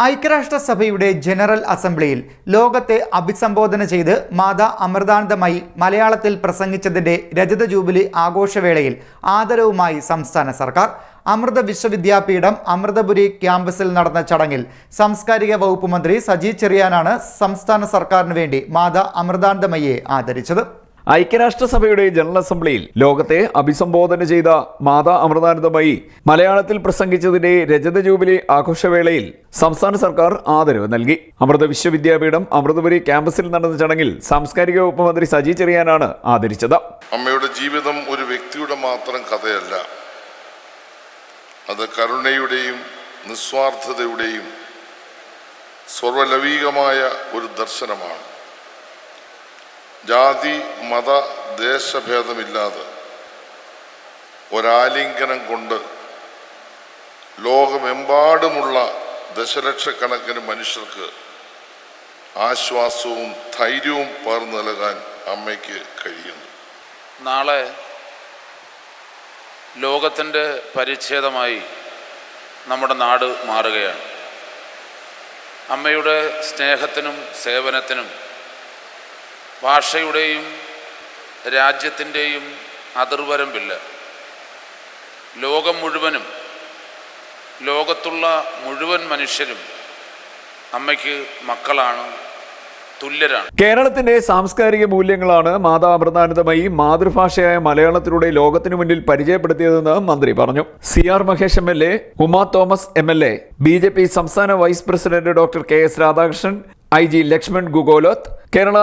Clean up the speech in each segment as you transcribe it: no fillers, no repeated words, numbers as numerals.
ഐക്യരാഷ്ട്രസഭയുടെ ജനറൽ അസംബ്ലിയിൽ ലോകത്തെ അഭിസംബോധന ചെയ്ത് മാതാ അമൃതാനന്ദമയി മലയാളത്തിൽ പ്രസംഗിച്ചതിന്റെ രജത ജൂബിലി ആഘോഷവേളയിൽ ആദരവുമായി സംസ്ഥാന സർക്കാർ. അമൃത വിശ്വവിദ്യാപീഠം അമൃതപുരി ക്യാമ്പസിൽ നടന്ന ചടങ്ങിൽ സാംസ്കാരിക വകുപ്പ് മന്ത്രി സജി ചെറിയാനാണ് സംസ്ഥാന സർക്കാരിന് വേണ്ടി മാതാ അമൃതാനന്ദമയിയെ ആദരിച്ചത്. ഐക്യരാഷ്ട്രസഭയുടെ ജനറൽ അസംബ്ലിയിൽ ലോകത്തെ അഭിസംബോധന ചെയ്ത മാതാ അമൃതാനന്ദമയി മലയാളത്തിൽ പ്രസംഗിച്ചതിന്റെ രജത ജൂബിലി ആഘോഷവേളയിൽ സംസ്ഥാന സർക്കാർ ആദരവ് നൽകി. അമൃത വിശ്വവിദ്യാപീഠം അമൃതപുരി ക്യാമ്പസിൽ നടന്ന ചടങ്ങിൽ സാംസ്കാരിക വകുപ്പ് മന്ത്രി സജി ചെറിയാനാണ് ആദരിച്ചത്. അമ്മയുടെ ജീവിതം ഒരു വ്യക്തിയുടെ മാത്രം കഥയല്ല, അത് കരുണയുടെയും നിസ്വാർത്ഥതയുടെയും സർവലൗകികമായ ഒരു ദർശനമാണ്. ജാതി മത ദേശഭേദമില്ലാതെ ഒരാലിംഗനം കൊണ്ട് ലോകമെമ്പാടുമുള്ള ദശലക്ഷക്കണക്കിന് മനുഷ്യർക്ക് ആശ്വാസവും ധൈര്യവും പകർന്നു നൽകാൻ അമ്മയ്ക്ക് കഴിയുന്നു. നാളെ ലോകത്തിൻ്റെ പരിച്ഛേദമായി നമ്മുടെ നാട് മാറുകയാണ്. അമ്മയുടെ സ്നേഹത്തിനും സേവനത്തിനും ഭാഷയുടെയും രാജ്യത്തിൻ്റെയും അതിർവരമ്പില്ല. ലോകം മുഴുവനും, ലോകത്തുള്ള മുഴുവൻ മനുഷ്യരും അമ്മയ്ക്ക് മക്കളാണ്, തുല്യരാണ്. കേരളത്തിന്റെ സാംസ്കാരിക മൂല്യങ്ങളാണ് മാതാ അമൃതാനന്ദമയി മാതൃഭാഷയായ മലയാളത്തിലൂടെ ലോകത്തിനു മുന്നിൽ പരിചയപ്പെടുത്തിയതെന്ന് മന്ത്രി പറഞ്ഞു. CR Mahesh MLA, Uma Thomas MLA, BJP സംസ്ഥാന vice president doctor KS Radhakrishnan, IG Lakshman Gugoloth, Kerala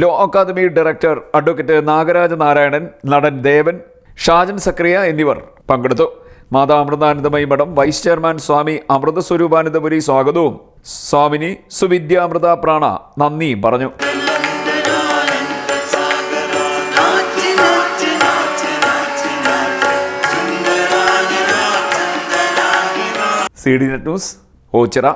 Law Academy director advocate Nagaraja Narayanan, നടൻ ദേവൻ, ഷാജൻ സക്രിയ എന്നിവർ പങ്കെടുത്തു. മാതാ അമൃതാനന്ദമയി മഠം വൈസ് ചെയർമാൻ സ്വാമി അമൃതസ്വരൂപാനന്ദപുരി സ്വാഗതവും സ്വാമിനി സുവിദ്യാമൃത പ്രാണ നന്ദിയും പറഞ്ഞു. CD net news, Ochira.